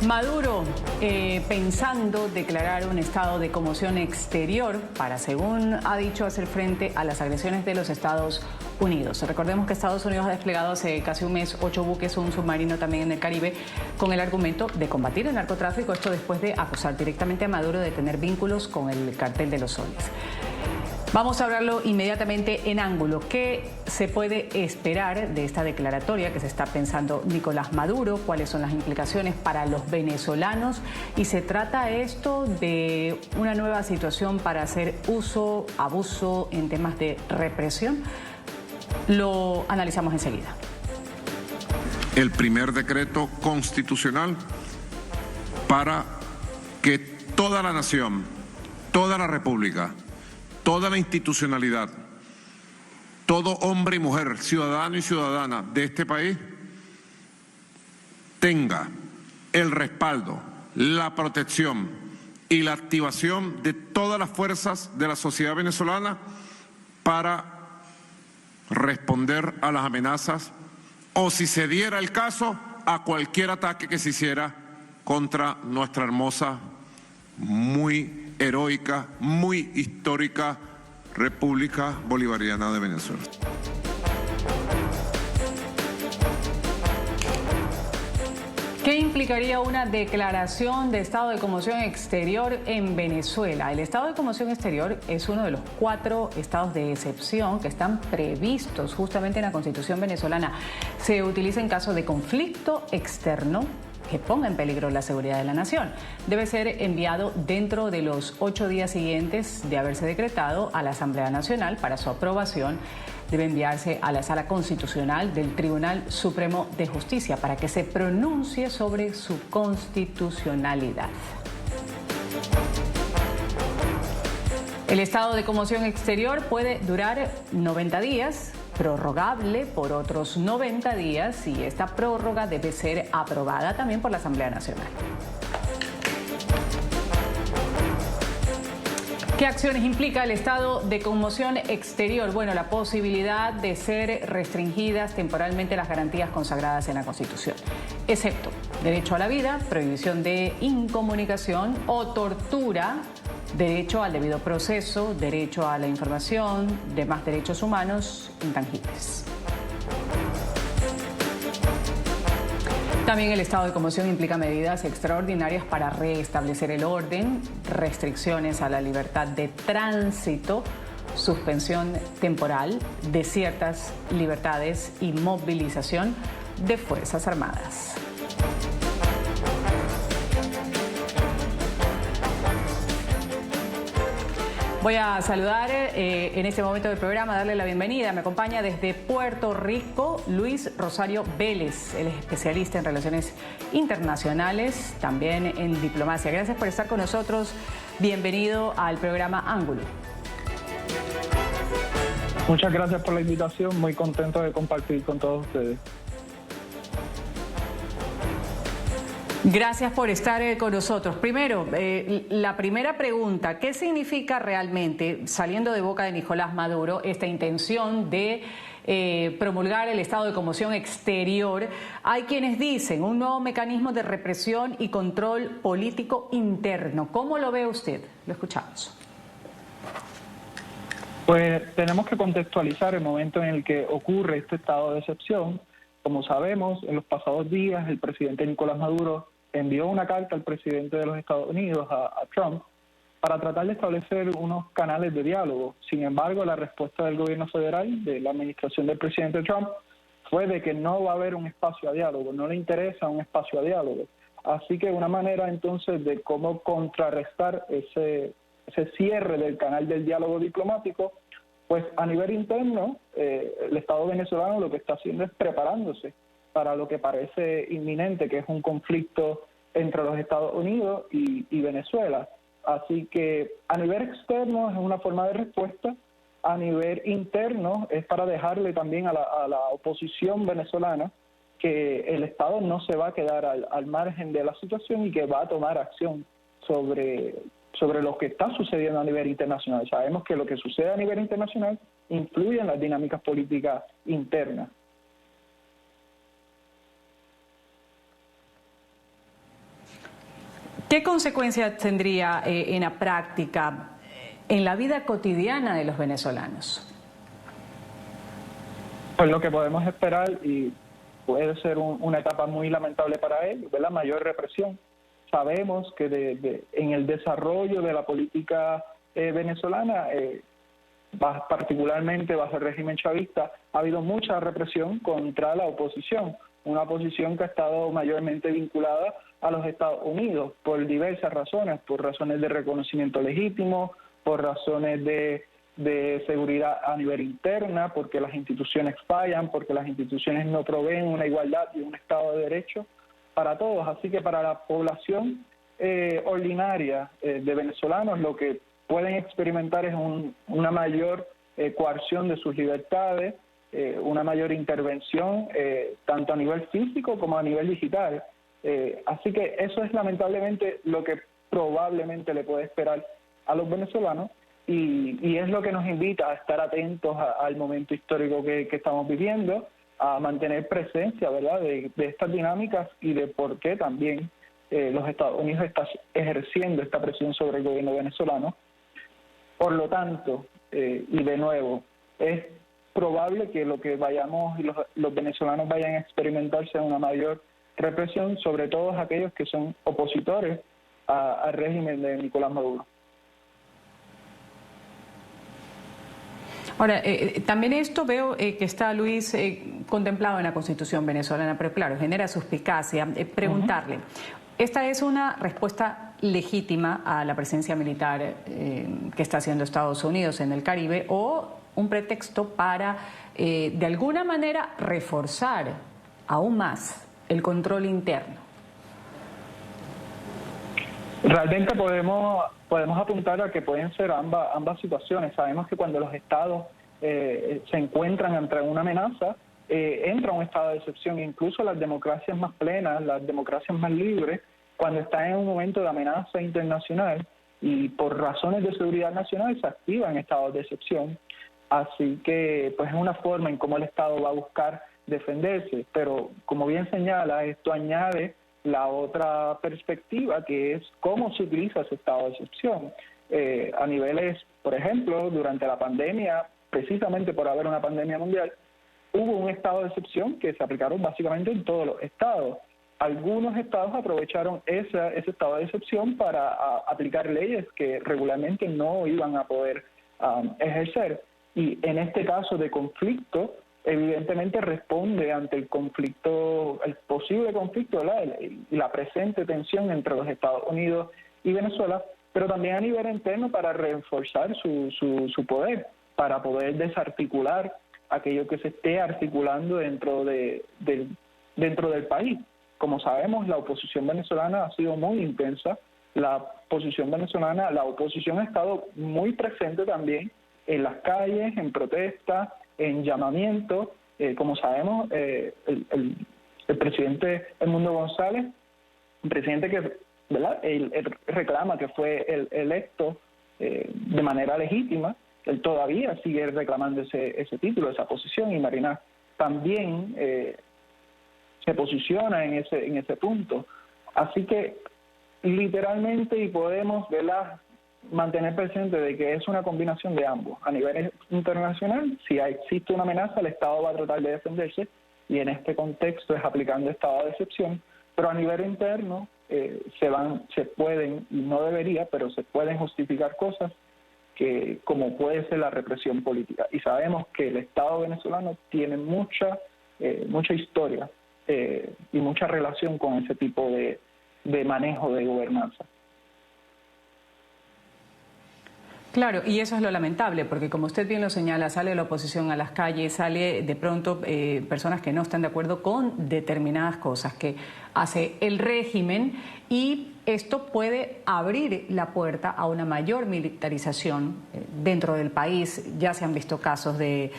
Maduro pensando declarar un estado de conmoción exterior para, según ha dicho, hacer frente a las agresiones de los Estados Unidos. Recordemos que Estados Unidos ha desplegado hace casi un mes 8 buques, un submarino también en el Caribe, con el argumento de combatir el narcotráfico, esto después de acusar directamente a Maduro de tener vínculos con el cartel de los soles. Vamos a hablarlo inmediatamente en ángulo. ¿Qué se puede esperar de esta declaratoria que se está pensando Nicolás Maduro? ¿Cuáles son las implicaciones para los venezolanos? ¿Y se trata esto de una nueva situación para hacer uso, abuso en temas de represión? Lo analizamos enseguida. El primer decreto constitucional para que toda la nación, toda la república, toda la institucionalidad, todo hombre y mujer, ciudadano y ciudadana de este país tenga el respaldo, la protección y la activación de todas las fuerzas de la sociedad venezolana para responder a las amenazas o, si se diera el caso, a cualquier ataque que se hiciera contra nuestra hermosa, muy heroica, muy histórica República Bolivariana de Venezuela. ¿Qué implicaría una declaración de estado de conmoción exterior en Venezuela? El estado de conmoción exterior es uno de los 4 estados de excepción que están previstos justamente en la Constitución venezolana. Se utiliza en caso de conflicto externo que ponga en peligro la seguridad de la nación. Debe ser enviado dentro de los 8 días siguientes de haberse decretado a la Asamblea Nacional para su aprobación. Debe enviarse a la Sala Constitucional del Tribunal Supremo de Justicia para que se pronuncie sobre su constitucionalidad. El estado de conmoción exterior puede durar 90 días, prorrogable por otros 90 días, y esta prórroga debe ser aprobada también por la Asamblea Nacional. ¿Qué acciones implica el estado de conmoción exterior? Bueno, la posibilidad de ser restringidas temporalmente las garantías consagradas en la Constitución, excepto derecho a la vida, prohibición de incomunicación o tortura, derecho al debido proceso, derecho a la información, demás derechos humanos intangibles. También el estado de conmoción implica medidas extraordinarias para restablecer el orden, restricciones a la libertad de tránsito, suspensión temporal de ciertas libertades y movilización de Fuerzas Armadas. Voy a saludar en este momento del programa, darle la bienvenida. Me acompaña desde Puerto Rico Luis Rosario Vélez. Él es especialista en relaciones internacionales, también en diplomacia. Gracias por estar con nosotros. Bienvenido al programa Ángulo. Muchas gracias por la invitación. Muy contento de compartir con todos ustedes. Gracias por estar con nosotros. Primero, la primera pregunta, ¿qué significa realmente, saliendo de boca de Nicolás Maduro, esta intención de promulgar el estado de conmoción exterior? Hay quienes dicen un nuevo mecanismo de represión y control político interno. ¿Cómo lo ve usted? Lo escuchamos. Pues tenemos que contextualizar el momento en el que ocurre este estado de excepción. Como sabemos, en los pasados días el presidente Nicolás Maduro envió una carta al presidente de los Estados Unidos, a Trump, para tratar de establecer unos canales de diálogo. Sin embargo, la respuesta del gobierno federal, de la administración del presidente Trump, fue de que no va a haber un espacio a diálogo, no le interesa un espacio a diálogo. Así que una manera entonces de cómo contrarrestar ese cierre del canal del diálogo diplomático, pues a nivel interno, el Estado venezolano lo que está haciendo es preparándose para lo que parece inminente, que es un conflicto entre los Estados Unidos y Venezuela. Así que a nivel externo es una forma de respuesta, a nivel interno es para dejarle también a la oposición venezolana que el Estado no se va a quedar al margen de la situación y que va a tomar acción sobre lo que está sucediendo a nivel internacional. Sabemos que lo que sucede a nivel internacional influye en las dinámicas políticas internas. ¿Qué consecuencias tendría en la práctica, en la vida cotidiana de los venezolanos? Pues lo que podemos esperar, y puede ser una etapa muy lamentable para ellos, es la mayor represión. Sabemos que en el desarrollo de la política venezolana, particularmente bajo el régimen chavista, ha habido mucha represión contra la oposición, una oposición que ha estado mayormente vinculada a los Estados Unidos por diversas razones, por razones de reconocimiento legítimo, por razones de seguridad a nivel interna, porque las instituciones fallan, porque las instituciones no proveen una igualdad y un Estado de Derecho para todos. Así que para la población ordinaria de venezolanos, lo que pueden experimentar es una mayor coerción de sus libertades, una mayor intervención, tanto a nivel físico como a nivel digital. Así que eso es lamentablemente lo que probablemente le puede esperar a los venezolanos, y es lo que nos invita a estar atentos al momento histórico que estamos viviendo, a mantener presencia, ¿verdad?, de estas dinámicas y de por qué también los Estados Unidos están ejerciendo esta presión sobre el gobierno venezolano. Por lo tanto, y de nuevo, es probable que lo que vayamos y los venezolanos vayan a experimentar sea una mayor represión sobre todos aquellos que son opositores al régimen de Nicolás Maduro. Ahora, también esto veo que está, Luis, contemplado en la Constitución venezolana, pero claro, genera suspicacia. Preguntarle, ¿esta es una respuesta legítima a la presencia militar que está haciendo Estados Unidos en el Caribe, o un pretexto para, de alguna manera, reforzar aún más el control interno? Realmente podemos apuntar a que pueden ser ambas situaciones. Sabemos que cuando los estados se encuentran ante una amenaza, entra un estado de excepción. Incluso las democracias más plenas, las democracias más libres, cuando están en un momento de amenaza internacional y por razones de seguridad nacional, se activan estados de excepción. Así que pues es una forma en cómo el Estado va a buscar defenderse. Pero como bien señala, esto añade la otra perspectiva, que es cómo se utiliza ese estado de excepción. A niveles, por ejemplo, durante la pandemia, precisamente por haber una pandemia mundial, hubo un estado de excepción que se aplicaron básicamente en todos los estados. Algunos estados aprovecharon ese estado de excepción para aplicar leyes que regularmente no iban a poder ejercer. Y en este caso de conflicto, evidentemente responde ante el conflicto, el posible conflicto, y la presente tensión entre los Estados Unidos y Venezuela, pero también a nivel interno para reforzar su poder, para poder desarticular aquello que se esté articulando dentro del país. Como sabemos, la oposición venezolana ha sido muy intensa. La oposición ha estado muy presente también en las calles, en protestas, en llamamientos. Como sabemos, el presidente Edmundo González, un presidente que, ¿verdad?, él reclama que fue electo de manera legítima, él todavía sigue reclamando ese título, esa posición, y Marina también se posiciona en ese punto. Así que literalmente, y podemos, ¿verdad?, mantener presente de que es una combinación de ambos. A nivel internacional, si existe una amenaza, el Estado va a tratar de defenderse, y en este contexto es aplicando estado de excepción, pero a nivel interno se pueden, y no debería, pero se pueden justificar cosas que, como puede ser la represión política. Y sabemos que el Estado venezolano tiene mucha historia y mucha relación con ese tipo de manejo de gobernanza. Claro, y eso es lo lamentable, porque como usted bien lo señala, sale la oposición a las calles, sale de pronto personas que no están de acuerdo con determinadas cosas que hace el régimen, y esto puede abrir la puerta a una mayor militarización dentro del país. Ya se han visto casos de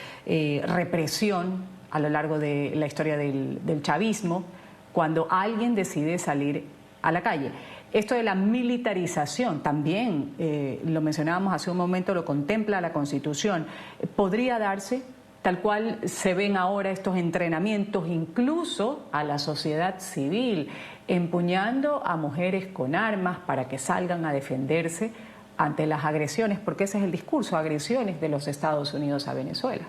represión a lo largo de la historia del chavismo, cuando alguien decide salir a la calle. Esto de la militarización también, lo mencionábamos hace un momento, lo contempla la Constitución. ¿Podría darse tal cual se ven ahora estos entrenamientos incluso a la sociedad civil? empuñando a mujeres con armas para que salgan a defenderse ante las agresiones, porque ese es el discurso, agresiones de los Estados Unidos a Venezuela.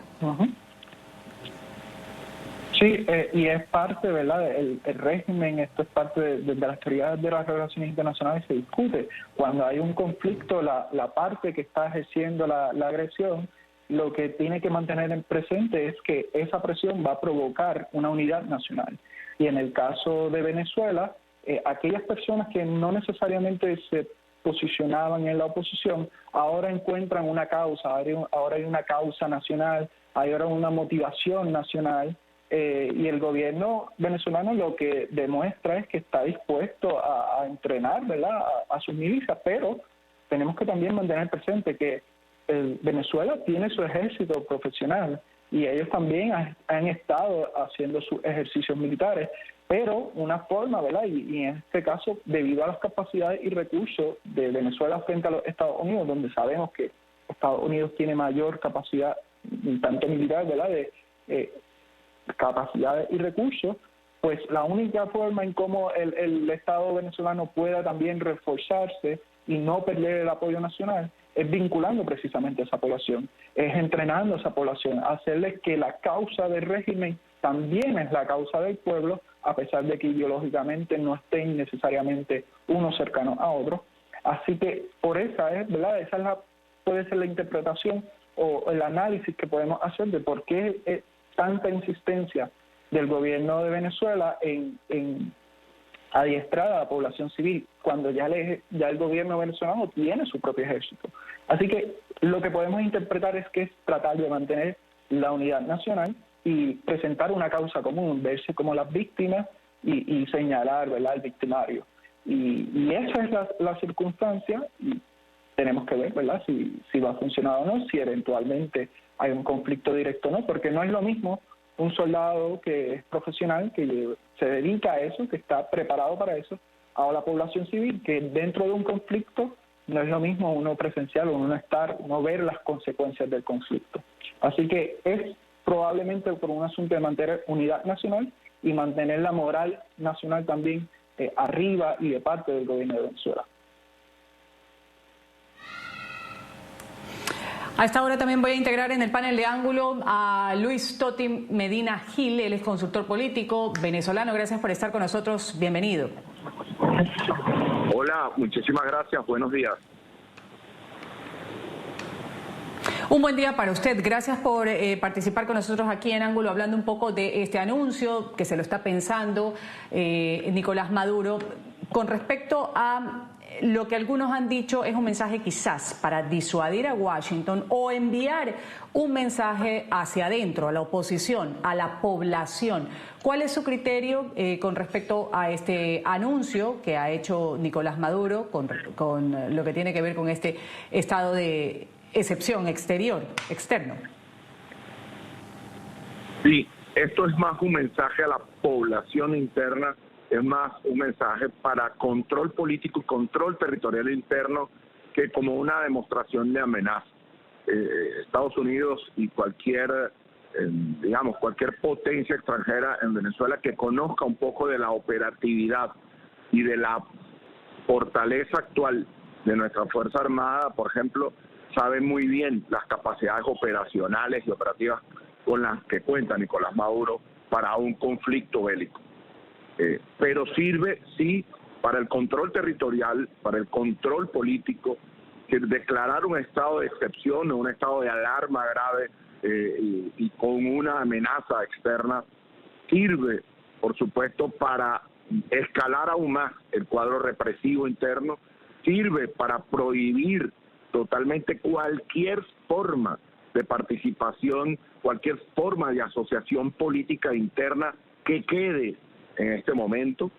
Sí, y es parte, ¿verdad? El régimen, esto es parte de las teorías de las relaciones internacionales, se discute. Cuando hay un conflicto, la parte que está ejerciendo la agresión, lo que tiene que mantener en presente es que esa presión va a provocar una unidad nacional. Y en el caso de Venezuela, aquellas personas que no necesariamente se posicionaban en la oposición, ahora encuentran una causa, ahora hay una causa nacional, hay ahora una motivación nacional, y el gobierno venezolano lo que demuestra es que está dispuesto a entrenar, ¿verdad?, a sus milicias, pero tenemos que también mantener presente que Venezuela tiene su ejército profesional y ellos también han estado haciendo sus ejercicios militares, pero una forma, ¿verdad? Y en este caso, debido a las capacidades y recursos de Venezuela frente a los Estados Unidos, donde sabemos que Estados Unidos tiene mayor capacidad, tanto militar, ¿verdad?, de capacidades y recursos, pues la única forma en cómo el Estado venezolano pueda también reforzarse y no perder el apoyo nacional es vinculando precisamente a esa población, es entrenando a esa población, hacerles que la causa del régimen también es la causa del pueblo, a pesar de que ideológicamente no estén necesariamente unos cercanos a otros. Así que por esa es, ¿verdad? Esa puede ser la interpretación o el análisis que podemos hacer de por qué es tanta insistencia del gobierno de Venezuela en adiestrar a la población civil, cuando ya el gobierno venezolano tiene su propio ejército. Así que lo que podemos interpretar es que es tratar de mantener la unidad nacional y presentar una causa común, verse como las víctimas y señalar, ¿verdad?, al victimario. Y esa es la circunstancia, y tenemos que ver, ¿verdad?, si va a funcionar o no, si eventualmente hay un conflicto directo o no, porque no es lo mismo un soldado que es profesional, que se dedica a eso, que está preparado para eso, a la población civil, que dentro de un conflicto no es lo mismo uno presencial, uno ver las consecuencias del conflicto. Así que es probablemente por un asunto de mantener unidad nacional y mantener la moral nacional también arriba y de parte del gobierno de Venezuela. A esta hora también voy a integrar en el panel de ángulo a Luis Toti Medina Gil, él es consultor político venezolano. Gracias por estar con nosotros, bienvenido. Hola, muchísimas gracias, buenos días. Un buen día para usted, gracias por participar con nosotros aquí en Ángulo, hablando un poco de este anuncio que se lo está pensando Nicolás Maduro con respecto a lo que algunos han dicho es un mensaje quizás para disuadir a Washington o enviar un mensaje hacia adentro, a la oposición, a la población. ¿Cuál es su criterio con respecto a este anuncio que ha hecho Nicolás Maduro con lo que tiene que ver con este estado de excepción externo? Sí, esto es más un mensaje a la población interna, es más un mensaje para control político y control territorial interno que como una demostración de amenaza. Estados Unidos y cualquier potencia extranjera en Venezuela que conozca un poco de la operatividad y de la fortaleza actual de nuestra Fuerza Armada, por ejemplo, sabe muy bien las capacidades operacionales y operativas con las que cuenta Nicolás Maduro para un conflicto bélico. Pero sirve, sí, para el control territorial, para el control político, que declarar un estado de excepción o un estado de alarma grave y con una amenaza externa sirve, por supuesto, para escalar aún más el cuadro represivo interno, sirve para prohibir totalmente cualquier forma de participación, cualquier forma de asociación política interna que quede en este momento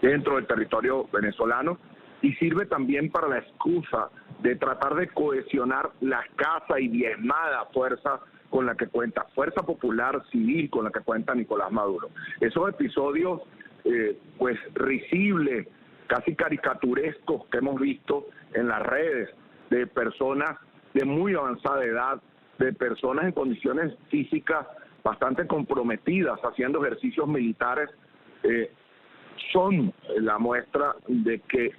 dentro del territorio venezolano, y sirve también para la excusa de tratar de cohesionar la escasa y diezmada fuerza con la que cuenta, fuerza popular civil con la que cuenta Nicolás Maduro. Esos episodios pues risibles, casi caricaturescos que hemos visto en las redes de personas de muy avanzada edad, de personas en condiciones físicas bastante comprometidas haciendo ejercicios militares, son la muestra de que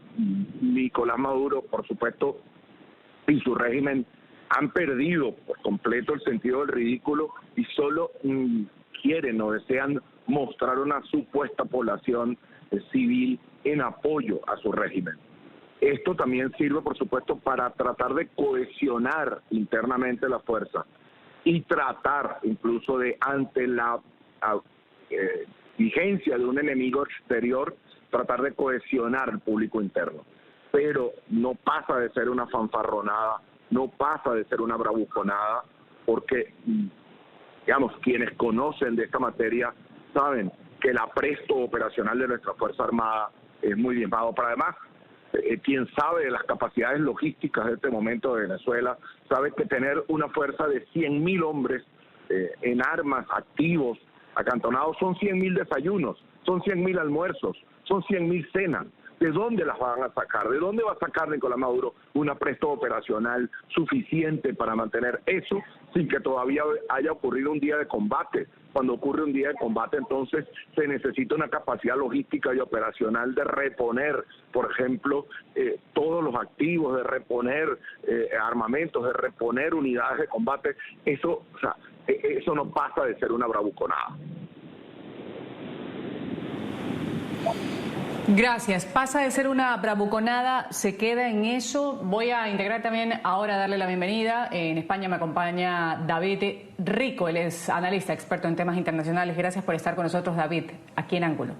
Nicolás Maduro, por supuesto, y su régimen han perdido por completo el sentido del ridículo y solo quieren o desean mostrar una supuesta población civil en apoyo a su régimen. Esto también sirve, por supuesto, para tratar de cohesionar internamente la fuerza y tratar incluso de, ante la vigencia de un enemigo exterior, tratar de cohesionar el público interno. Pero no pasa de ser una fanfarronada, no pasa de ser una bravuconada, porque, digamos, quienes conocen de esta materia saben que el apresto operacional de nuestra Fuerza Armada es muy bien pago. Pero además, quien sabe de las capacidades logísticas de este momento de Venezuela, sabe que tener una fuerza de 100.000 hombres en armas, activos, acantonados, son 100.000 desayunos, son 100.000 almuerzos, son 100.000 cenas. ¿De dónde las van a sacar? ¿De dónde va a sacar Nicolás Maduro un apresto operacional suficiente para mantener eso sin que todavía haya ocurrido un día de combate? Cuando ocurre un día de combate, entonces se necesita una capacidad logística y operacional de reponer, por ejemplo, todos los activos, de reponer armamentos, de reponer unidades de combate. Eso, o sea, eso no pasa de ser una bravuconada. Gracias. Pasa de ser una bravuconada, se queda en eso. Voy a integrar también ahora, darle la bienvenida. En España me acompaña David Rico, él es analista, experto en temas internacionales. Gracias por estar con nosotros, David, aquí en Ángulo.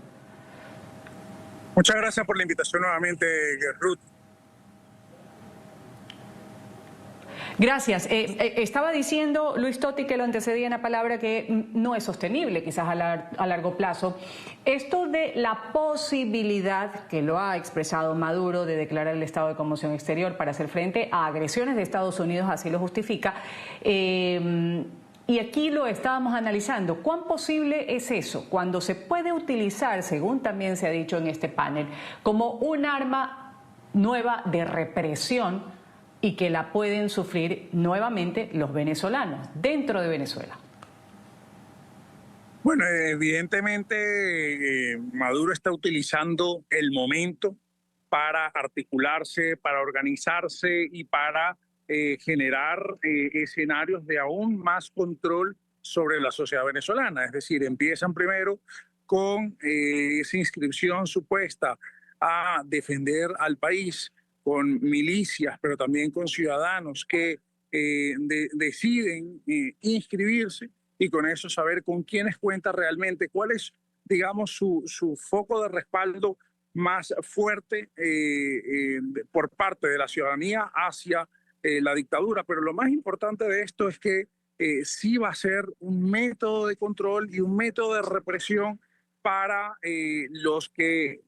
Muchas gracias por la invitación nuevamente, Ruth. Gracias. Estaba diciendo Luis Totti, que lo antecedía en la palabra, que no es sostenible quizás a largo plazo. Esto de la posibilidad, que lo ha expresado Maduro, de declarar el estado de conmoción exterior para hacer frente a agresiones de Estados Unidos, así lo justifica. Y aquí lo estábamos analizando. ¿Cuán posible es eso? Cuando se puede utilizar, según también se ha dicho en este panel, como un arma nueva de represión, y que la pueden sufrir nuevamente los venezolanos dentro de Venezuela. Bueno, evidentemente Maduro está utilizando el momento para articularse, para organizarse y para generar escenarios de aún más control sobre la sociedad venezolana. Es decir, empiezan primero con esa inscripción supuesta a defender al país, con milicias, pero también con ciudadanos que deciden inscribirse, y con eso saber con quiénes cuenta realmente, cuál es, digamos, su foco de respaldo más fuerte por parte de la ciudadanía hacia la dictadura. Pero lo más importante de esto es que sí va a ser un método de control y un método de represión para los que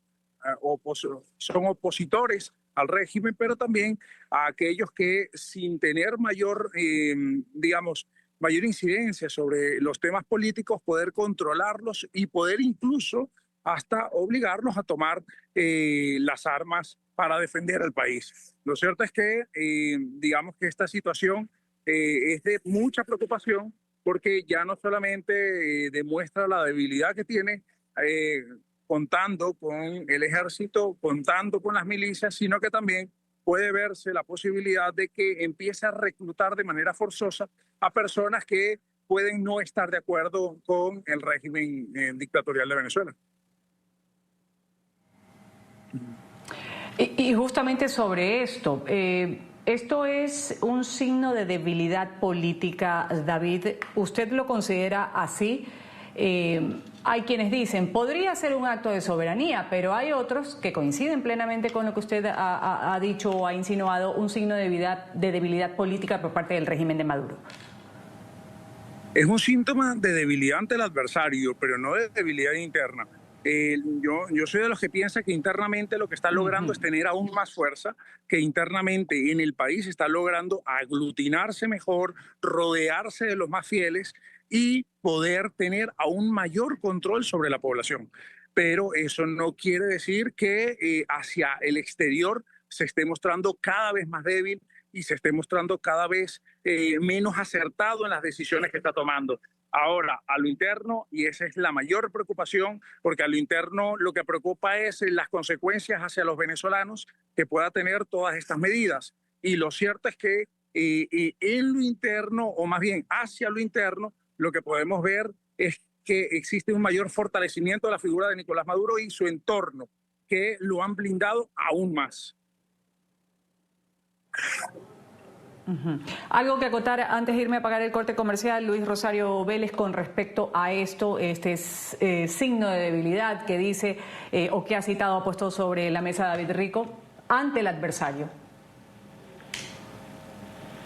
son opositores al régimen, pero también a aquellos que, sin tener mayor incidencia sobre los temas políticos, poder controlarlos y poder incluso hasta obligarlos a tomar las armas para defender al país. Lo cierto es que, digamos que esta situación es de mucha preocupación, porque ya no solamente demuestra la debilidad que tiene, contando con el ejército, contando con las milicias, sino que también puede verse la posibilidad de que empiece a reclutar de manera forzosa a personas que pueden no estar de acuerdo con el régimen dictatorial de Venezuela. Y justamente sobre esto, ¿esto es un signo de debilidad política, David? ¿Usted lo considera así? Hay quienes dicen, podría ser un acto de soberanía, pero hay otros que coinciden plenamente con lo que usted ha dicho o ha insinuado, un signo de debilidad política por parte del régimen de Maduro. Es un síntoma de debilidad ante el adversario, pero no de debilidad interna. Yo soy de los que piensa que internamente lo que está logrando es tener aún más fuerza, que internamente en el país está logrando aglutinarse mejor, rodearse de los más fieles y poder tener aún mayor control sobre la población. Pero eso no quiere decir que hacia el exterior se esté mostrando cada vez más débil y se esté mostrando cada vez menos acertado en las decisiones que está tomando. Ahora, a lo interno, y esa es la mayor preocupación, porque a lo interno lo que preocupa es las consecuencias hacia los venezolanos que pueda tener todas estas medidas. Y lo cierto es que en lo interno, o más bien hacia lo interno, lo que podemos ver es que existe un mayor fortalecimiento de la figura de Nicolás Maduro y su entorno, que lo han blindado aún más. Algo que acotar antes de irme a pagar el corte comercial, Luis Rosario Vélez, con respecto a esto, este signo de debilidad que dice o que ha citado, ha puesto sobre la mesa David Rico ante el adversario.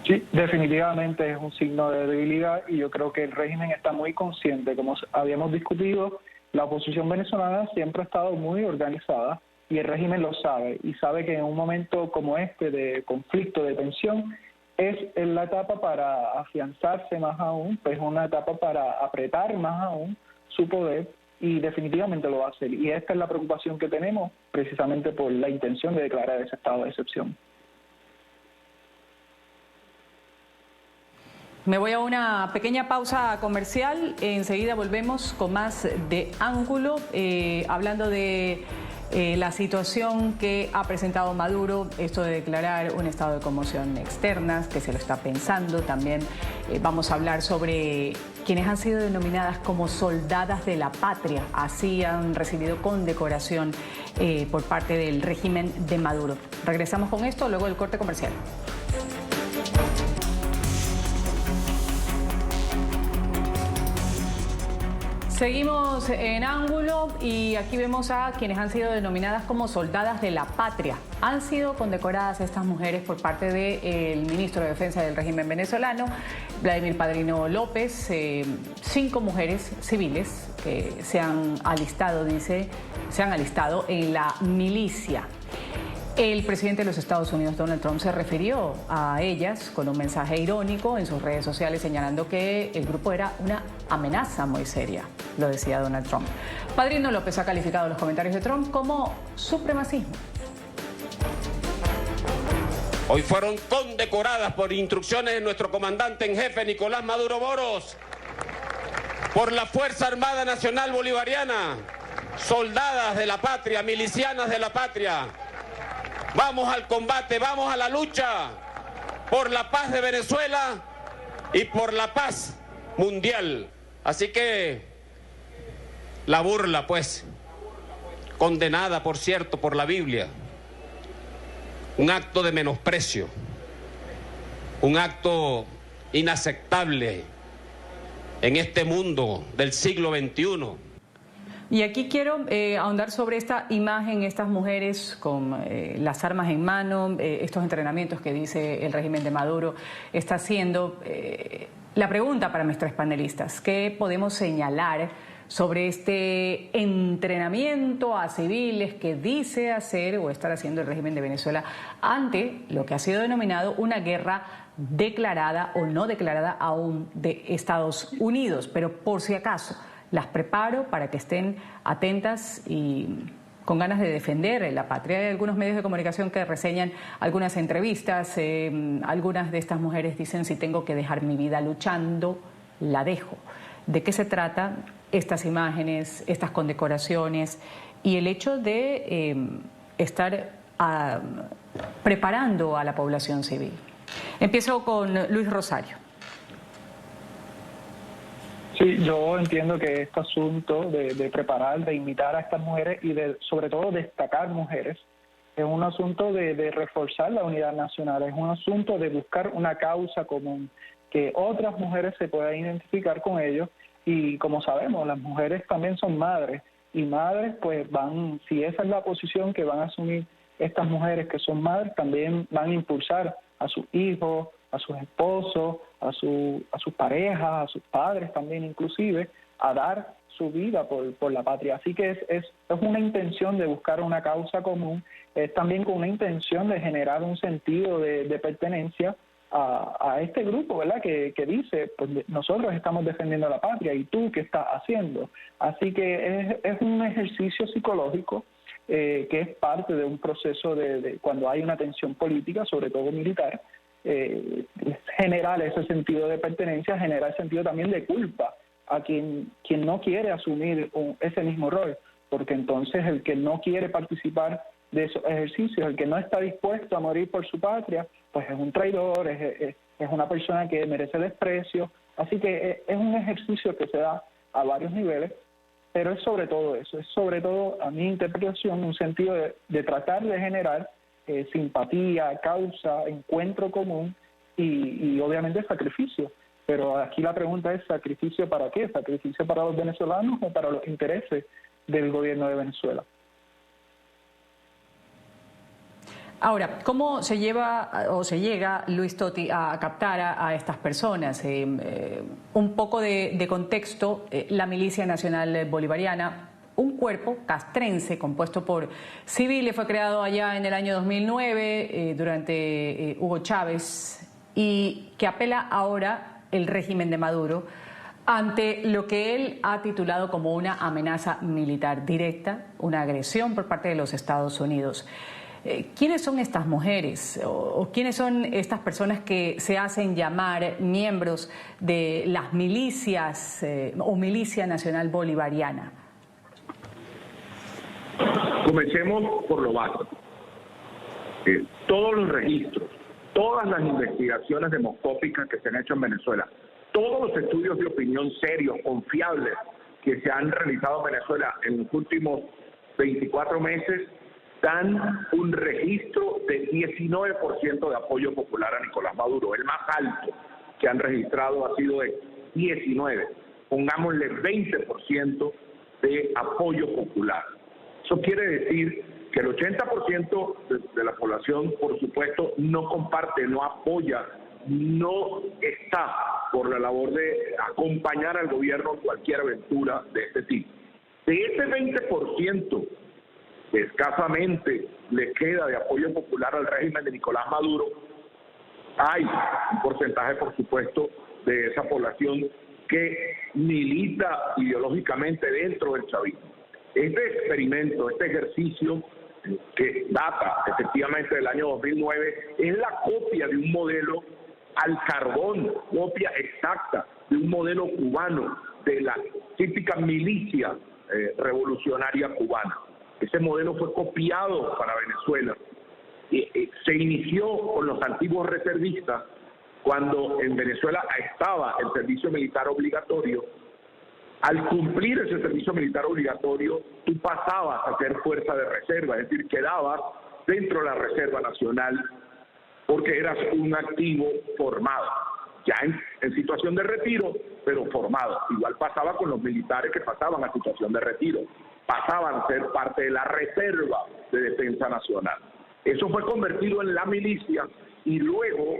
Sí, definitivamente es un signo de debilidad y yo creo que el régimen está muy consciente. Como habíamos discutido, la oposición venezolana siempre ha estado muy organizada y el régimen lo sabe y sabe que en un momento como este de conflicto, de tensión, es la etapa para afianzarse más aún, pues una etapa para apretar más aún su poder y definitivamente lo va a hacer. Y esta es la preocupación que tenemos precisamente por la intención de declarar ese estado de excepción. Me voy a una pequeña pausa comercial, enseguida volvemos con más de Ángulo, hablando de la situación que ha presentado Maduro, esto de declarar un estado de conmoción externa, que se lo está pensando. También vamos a hablar sobre quienes han sido denominadas como soldadas de la patria, así han recibido condecoración por parte del régimen de Maduro. Regresamos con esto luego del corte comercial. Seguimos en Ángulo y aquí vemos a quienes han sido denominadas como soldadas de la patria. Han sido condecoradas estas mujeres por parte del ministro de Defensa del régimen venezolano, Vladimir Padrino López. 5 mujeres civiles que se han alistado en la milicia. El presidente de los Estados Unidos, Donald Trump, se refirió a ellas con un mensaje irónico en sus redes sociales, señalando que el grupo era una amenaza muy seria, lo decía Donald Trump. Padrino López ha calificado los comentarios de Trump como supremacismo. Hoy fueron condecoradas por instrucciones de nuestro comandante en jefe, Nicolás Maduro Moros, por la Fuerza Armada Nacional Bolivariana, soldadas de la patria, milicianas de la patria. Vamos al combate, vamos a la lucha por la paz de Venezuela y por la paz mundial. Así que la burla, pues, condenada, por cierto, por la Biblia, un acto de menosprecio, un acto inaceptable en este mundo del siglo XXI. Y aquí quiero ahondar sobre esta imagen, estas mujeres con las armas en mano, estos entrenamientos que dice el régimen de Maduro está haciendo. La pregunta para nuestros panelistas, ¿qué podemos señalar sobre este entrenamiento a civiles que dice hacer o estar haciendo el régimen de Venezuela ante lo que ha sido denominado una guerra declarada o no declarada aún de Estados Unidos? Pero por si acaso, las preparo para que estén atentas y con ganas de defender la patria. Hay algunos medios de comunicación que reseñan algunas entrevistas. Algunas de estas mujeres dicen: si tengo que dejar mi vida luchando, la dejo. ¿De qué se trata estas imágenes, estas condecoraciones y el hecho de estar preparando a la población civil? Empiezo con Luis Rosario. Sí, yo entiendo que este asunto de preparar, de invitar a estas mujeres y de, sobre todo, destacar mujeres, es un asunto de reforzar la unidad nacional, es un asunto de buscar una causa común, que otras mujeres se puedan identificar con ellos. Y como sabemos, las mujeres también son madres, y madres pues van, si esa es la posición que van a asumir estas mujeres que son madres, también van a impulsar a sus hijos, a sus esposos, a sus parejas, a sus padres también inclusive, a dar su vida por la patria. Así que es una intención de buscar una causa común, es también con una intención de generar un sentido de pertenencia a este grupo, ¿verdad? Que dice, pues nosotros estamos defendiendo la patria, ¿y tú qué estás haciendo? Así que es un ejercicio psicológico que es parte de un proceso de cuando hay una tensión política, sobre todo militar, generar ese sentido de pertenencia, generar sentido también de culpa a quien no quiere asumir ese mismo rol, porque entonces el que no quiere participar de esos ejercicios, el que no está dispuesto a morir por su patria, pues es un traidor, es una persona que merece desprecio. Así que es un ejercicio que se da a varios niveles, pero es sobre todo eso, es sobre todo, a mi interpretación, un sentido de tratar de generar simpatía, causa, encuentro común y obviamente sacrificio. Pero aquí la pregunta es, ¿sacrificio para qué? ¿Sacrificio para los venezolanos o para los intereses del gobierno de Venezuela? Ahora, ¿cómo se lleva o se llega, Luis Totti, a captar a estas personas? Un poco de contexto, la Milicia Nacional Bolivariana, un cuerpo castrense compuesto por civiles, fue creado allá en el año 2009 durante Hugo Chávez y que apela ahora el régimen de Maduro ante lo que él ha titulado como una amenaza militar directa, una agresión por parte de los Estados Unidos. ¿Quiénes son estas mujeres o quiénes son estas personas que se hacen llamar miembros de las milicias o Milicia Nacional Bolivariana? Comencemos por lo básico. Todos los registros, todas las investigaciones demoscópicas que se han hecho en Venezuela, todos los estudios de opinión serios, confiables, que se han realizado en Venezuela en los últimos 24 meses, dan un registro de 19% de apoyo popular a Nicolás Maduro. El más alto que han registrado ha sido de 19%. Pongámosle 20% de apoyo popular. Eso quiere decir que el 80% de la población, por supuesto, no comparte, no apoya, no está por la labor de acompañar al gobierno en cualquier aventura de este tipo. De ese 20%, que escasamente le queda de apoyo popular al régimen de Nicolás Maduro, hay un porcentaje, por supuesto, de esa población que milita ideológicamente dentro del chavismo. Este experimento, este ejercicio que data efectivamente del año 2009, es la copia de un modelo al carbón, copia exacta de un modelo cubano, de la típica milicia revolucionaria cubana. Ese modelo fue copiado para Venezuela. Se inició con los antiguos reservistas cuando en Venezuela estaba el servicio militar obligatorio. Al cumplir ese servicio militar obligatorio, tú pasabas a ser fuerza de reserva, es decir, quedabas dentro de la Reserva Nacional porque eras un activo formado, ya en situación de retiro, pero formado. Igual pasaba con los militares que pasaban a situación de retiro, pasaban a ser parte de la Reserva de Defensa Nacional. Eso fue convertido en la milicia y luego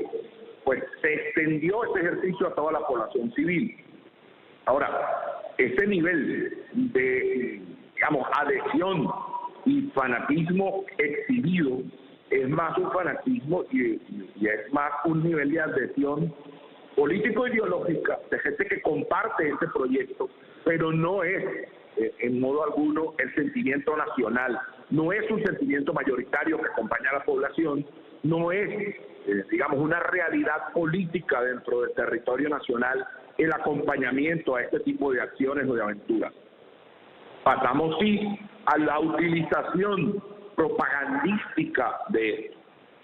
pues se extendió este ejercicio a toda la población civil. Ahora, ese nivel de, digamos, adhesión y fanatismo exhibido es más un fanatismo y es más un nivel de adhesión político-ideológica de gente que comparte este proyecto, pero no es en modo alguno el sentimiento nacional, no es un sentimiento mayoritario que acompaña a la población, no es, digamos, una realidad política dentro del territorio nacional el acompañamiento a este tipo de acciones o de aventuras. Pasamos sí a la utilización propagandística de esto.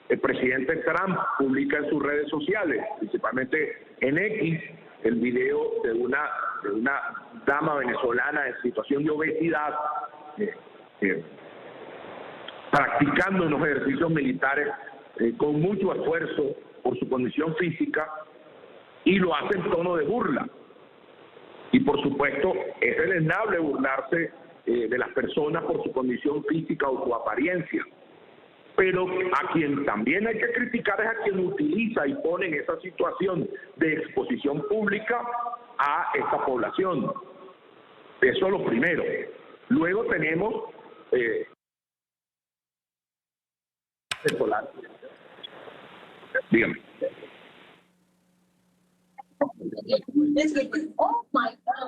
El presidente Trump publica en sus redes sociales, principalmente en X, el video de una dama venezolana en situación de obesidad practicando unos ejercicios militares con mucho esfuerzo por su condición física, y lo hace en tono de burla. Y por supuesto, es deleznable burlarse de las personas por su condición física o su apariencia. Pero a quien también hay que criticar es a quien utiliza y pone en esa situación de exposición pública a esta población. Eso es lo primero. Luego tenemos dígame. Oh my God.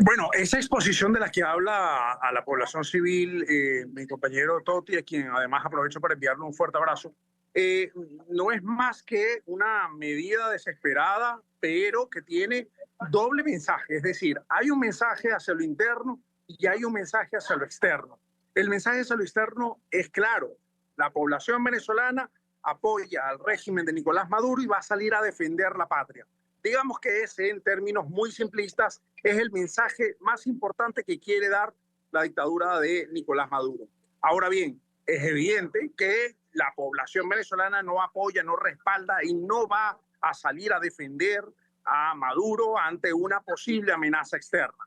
Bueno, esa exposición de la que habla a la población civil, mi compañero Toti, a quien además aprovecho para enviarle un fuerte abrazo, no es más que una medida desesperada, pero que tiene doble mensaje. Es decir, hay un mensaje hacia lo interno y hay un mensaje hacia lo externo. El mensaje hacia lo externo es claro. La población venezolana apoya al régimen de Nicolás Maduro y va a salir a defender la patria. Digamos que ese, en términos muy simplistas, es el mensaje más importante que quiere dar la dictadura de Nicolás Maduro. Ahora bien, es evidente que la población venezolana no apoya, no respalda y no va a salir a defender a Maduro ante una posible amenaza externa.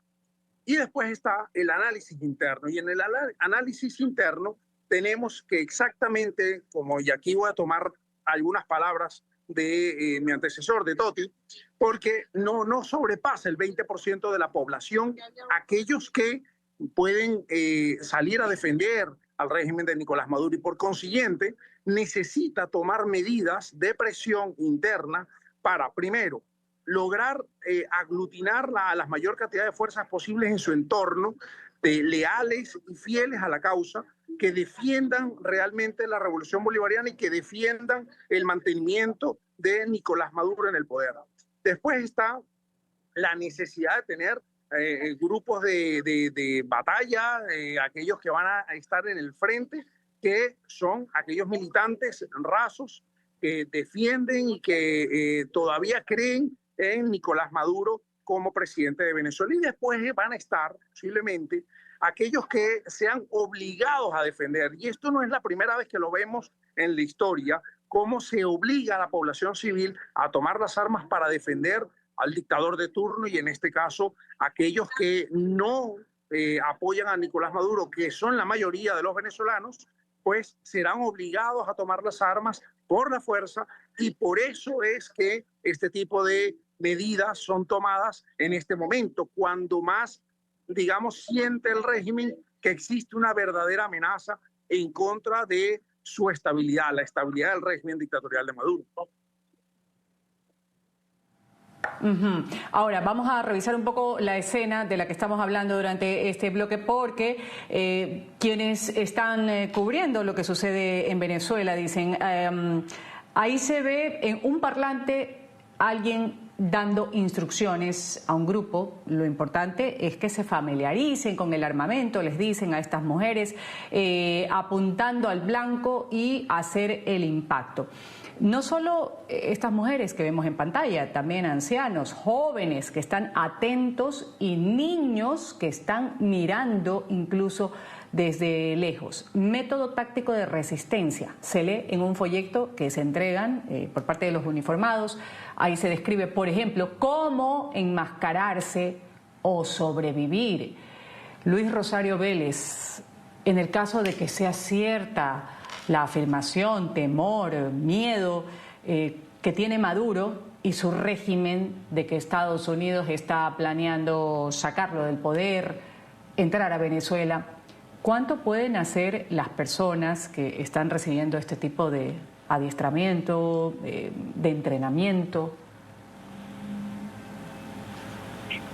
Y después está el análisis interno. Y en el análisis interno tenemos que exactamente, como y aquí voy a tomar algunas palabras de mi antecesor, de Toti, porque no sobrepasa el 20% de la población aquellos que pueden salir a defender al régimen de Nicolás Maduro y por consiguiente necesita tomar medidas de presión interna para, primero, lograr aglutinar a la mayor cantidad de fuerzas posibles en su entorno, leales y fieles a la causa, que defiendan realmente la revolución bolivariana y que defiendan el mantenimiento de Nicolás Maduro en el poder. Después está la necesidad de tener grupos de batalla, aquellos que van a estar en el frente, que son aquellos militantes rasos que defienden y que todavía creen en Nicolás Maduro como presidente de Venezuela. Y después van a estar posiblemente aquellos que sean obligados a defender. Y esto no es la primera vez que lo vemos en la historia, cómo se obliga a la población civil a tomar las armas para defender al dictador de turno y en este caso aquellos que no apoyan a Nicolás Maduro, que son la mayoría de los venezolanos, pues serán obligados a tomar las armas por la fuerza y por eso es que este tipo de medidas son tomadas en este momento, cuando más, digamos, siente el régimen que existe una verdadera amenaza en contra de su estabilidad, la estabilidad del régimen dictatorial de Maduro. Ahora, vamos a revisar un poco la escena de la que estamos hablando durante este bloque porque quienes están cubriendo lo que sucede en Venezuela dicen, ahí se ve en un parlante alguien dando instrucciones a un grupo. Lo importante es que se familiaricen con el armamento, les dicen a estas mujeres, apuntando al blanco y hacer el impacto. No solo estas mujeres que vemos en pantalla, también ancianos, jóvenes que están atentos y niños que están mirando incluso desde lejos. Método táctico de resistencia. Se lee en un folleto que se entregan por parte de los uniformados. Ahí se describe, por ejemplo, cómo enmascararse o sobrevivir. Luis Rosario Vélez, en el caso de que sea cierta la afirmación, temor, miedo que tiene Maduro y su régimen de que Estados Unidos está planeando sacarlo del poder, entrar a Venezuela, ¿cuánto pueden hacer las personas que están recibiendo este tipo de adiestramiento, de entrenamiento?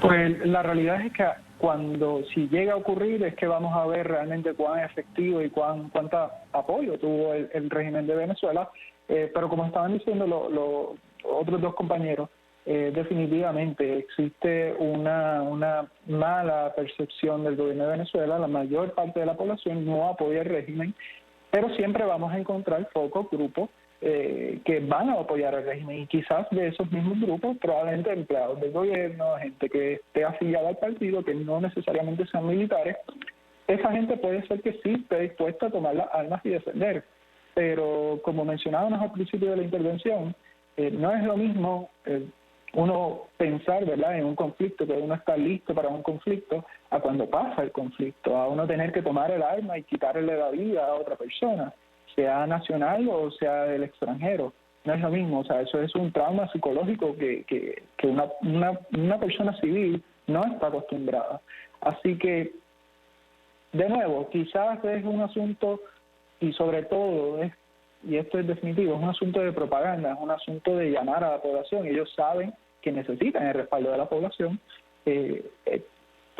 Pues la realidad es que si llega a ocurrir es que vamos a ver realmente cuán efectivo y cuánto apoyo tuvo el régimen de Venezuela, pero como estaban diciendo los otros dos compañeros, definitivamente existe una mala percepción del gobierno de Venezuela. La mayor parte de la población no apoya el régimen, pero siempre vamos a encontrar pocos grupos que van a apoyar al régimen y quizás de esos mismos grupos probablemente empleados del gobierno, gente que esté afiliada al partido, que no necesariamente sean militares. Esa gente puede ser que sí esté dispuesta a tomar las armas y defender, pero como mencionábamos al principio de la intervención, no es lo mismo uno pensar, ¿verdad?, en un conflicto, que uno está listo para un conflicto, a cuando pasa el conflicto, a uno tener que tomar el arma y quitarle la vida a otra persona, sea nacional o sea del extranjero. No es lo mismo, o sea, eso es un trauma psicológico que una persona civil no está acostumbrada. Así que, de nuevo, quizás es un asunto, y sobre todo, y esto es definitivo, es un asunto de propaganda, es un asunto de llamar a la población. Ellos saben que necesitan el respaldo de la población.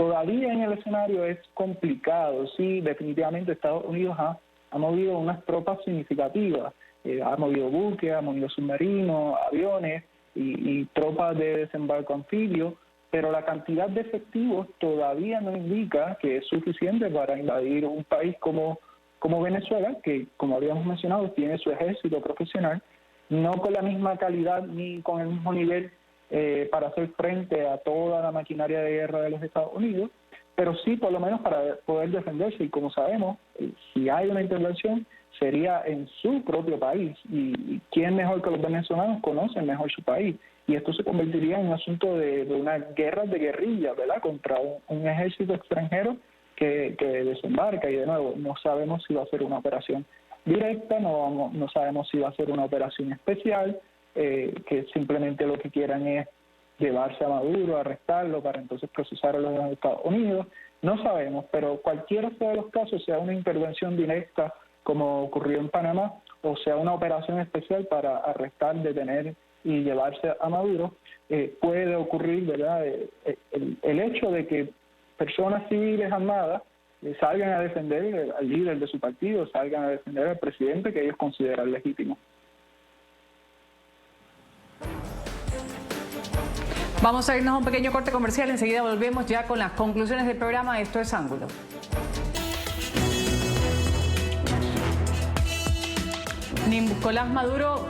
todavía en el escenario es complicado. Sí, definitivamente Estados Unidos ha movido unas tropas significativas, ha movido buques, ha movido submarinos, aviones y tropas de desembarco anfibio, pero la cantidad de efectivos todavía no indica que es suficiente para invadir un país como Venezuela, que, como habíamos mencionado, tiene su ejército profesional, no con la misma calidad ni con el mismo nivel para hacer frente a toda la maquinaria de guerra de los Estados Unidos, pero sí por lo menos para poder defenderse. Y como sabemos, si hay una intervención, sería en su propio país. Y quién mejor que los venezolanos conocen mejor su país. Y esto se convertiría en un asunto de una guerra de guerrilla, ¿verdad?, contra un ejército extranjero que desembarca. Y de nuevo, no sabemos si va a ser una operación directa, no sabemos si va a ser una operación especial, que simplemente lo que quieran es llevarse a Maduro, arrestarlo para entonces procesar a los Estados Unidos. No sabemos, pero cualquiera sea de los casos, sea una intervención directa como ocurrió en Panamá, o sea una operación especial para arrestar, detener y llevarse a Maduro, puede ocurrir, ¿verdad? El hecho de que personas civiles armadas salgan a defender al líder de su partido, salgan a defender al presidente que ellos consideran legítimo. Vamos a irnos a un pequeño corte comercial, enseguida volvemos ya con las conclusiones del programa. Esto es Ángulo. Nicolás Maduro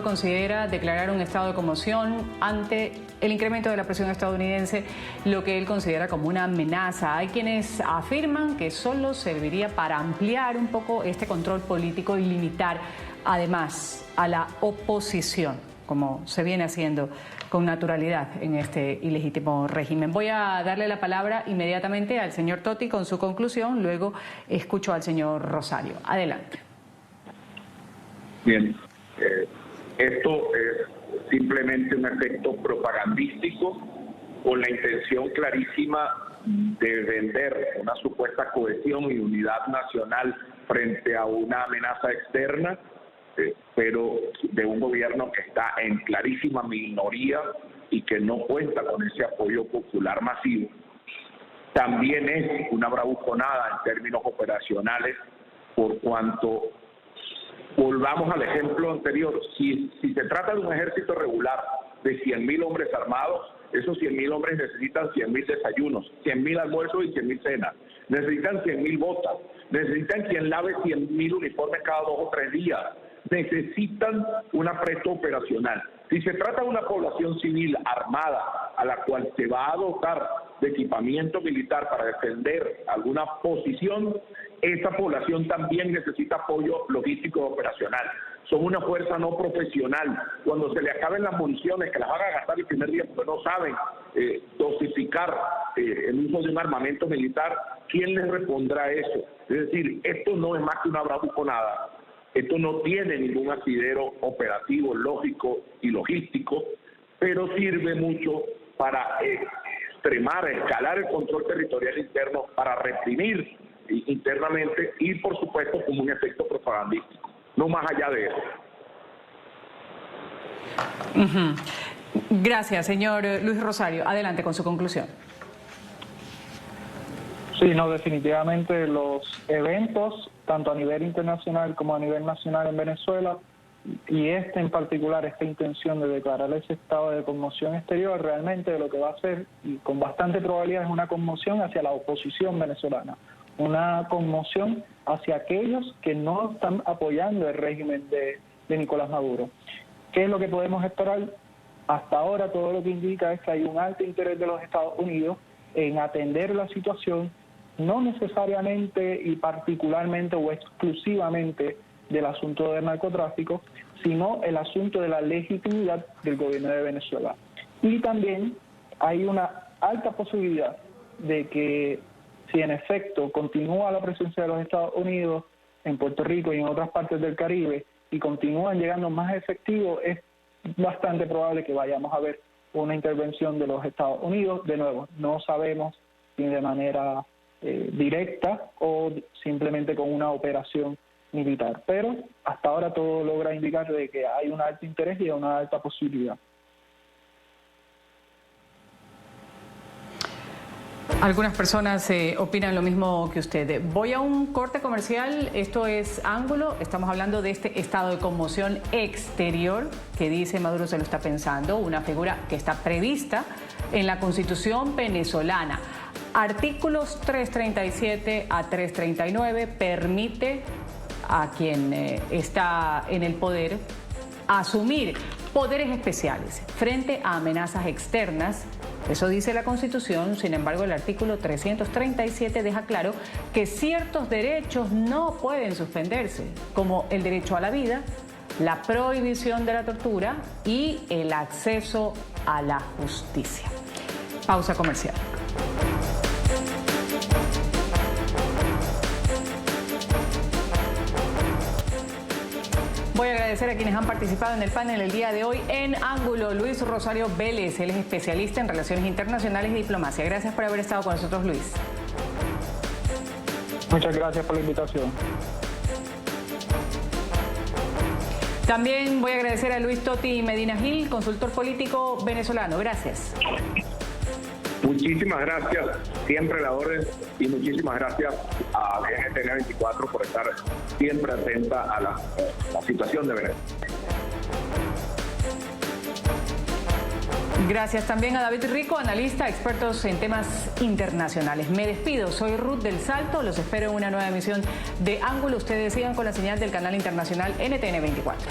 considera declarar un estado de conmoción ante el incremento de la presión estadounidense, lo que él considera como una amenaza. Hay quienes afirman que solo serviría para ampliar un poco este control político y limitar además a la oposición, como se viene haciendo con naturalidad en este ilegítimo régimen. Voy a darle la palabra inmediatamente al señor Totti con su conclusión, luego escucho al señor Rosario. Adelante. Bien, esto es simplemente un efecto propagandístico con la intención clarísima de vender una supuesta cohesión y unidad nacional frente a una amenaza externa, pero de un gobierno que está en clarísima minoría y que no cuenta con ese apoyo popular masivo. También es una bravuconada en términos operacionales, por cuanto, volvamos al ejemplo anterior, si se trata de un ejército regular de 100.000 hombres armados, esos 100.000 hombres necesitan 100.000 desayunos, 100.000 almuerzos y 100.000 cenas, necesitan 100.000 botas, necesitan quien lave 100.000 uniformes cada 2 o 3 días, necesitan un apresto operacional. Si se trata de una población civil armada a la cual se va a dotar de equipamiento militar para defender alguna posición, esa población también necesita apoyo logístico operacional. Son una fuerza no profesional. Cuando se le acaben las municiones, que las van a gastar el primer día porque no saben dosificar el uso de un armamento militar, ¿quién les repondrá eso? Es decir, esto no es más que una bravuconada. Esto no tiene ningún asidero operativo, lógico y logístico, pero sirve mucho para extremar, escalar el control territorial interno, para reprimir internamente y, por supuesto, como un efecto propagandístico. No más allá de eso. Gracias, señor Luis Rosario. Adelante con su conclusión. Sí, no, definitivamente los eventos, tanto a nivel internacional como a nivel nacional en Venezuela, y en particular, esta intención de declarar ese estado de conmoción exterior, realmente lo que va a hacer, y con bastante probabilidad, es una conmoción hacia la oposición venezolana, una conmoción hacia aquellos que no están apoyando el régimen de Nicolás Maduro. ¿Qué es lo que podemos esperar? Hasta ahora todo lo que indica es que hay un alto interés de los Estados Unidos en atender la situación, no necesariamente y particularmente o exclusivamente del asunto del narcotráfico, sino el asunto de la legitimidad del gobierno de Venezuela. Y también hay una alta posibilidad de que, si en efecto continúa la presencia de los Estados Unidos en Puerto Rico y en otras partes del Caribe y continúan llegando más efectivos, es bastante probable que vayamos a ver una intervención de los Estados Unidos. De nuevo, no sabemos si de manera directa o simplemente con una operación militar, pero hasta ahora todo logra indicar de que hay un alto interés y una alta posibilidad. Algunas personas opinan lo mismo que usted. Voy a un corte comercial, esto es Ángulo, estamos hablando de este estado de conmoción exterior que dice Maduro se lo está pensando, una figura que está prevista en la Constitución venezolana. Artículos 337 a 339 permite a quien está en el poder asumir poderes especiales frente a amenazas externas. Eso dice la Constitución. Sin embargo, el artículo 337 deja claro que ciertos derechos no pueden suspenderse, como el derecho a la vida, la prohibición de la tortura y el acceso a la justicia. Pausa comercial. Voy a agradecer a quienes han participado en el panel el día de hoy en Ángulo. Luis Rosario Vélez, él es especialista en relaciones internacionales y diplomacia. Gracias por haber estado con nosotros, Luis. Muchas gracias por la invitación. También voy a agradecer a Luis Toti Medina Gil, consultor político venezolano. Gracias. Muchísimas gracias, siempre la orden, y muchísimas gracias a NTN 24 por estar siempre atenta a la situación de Venezuela. Gracias también a David Rico, analista, expertos en temas internacionales. Me despido, soy Ruth del Salto, los espero en una nueva emisión de Ángulo. Ustedes sigan con la señal del canal internacional NTN 24.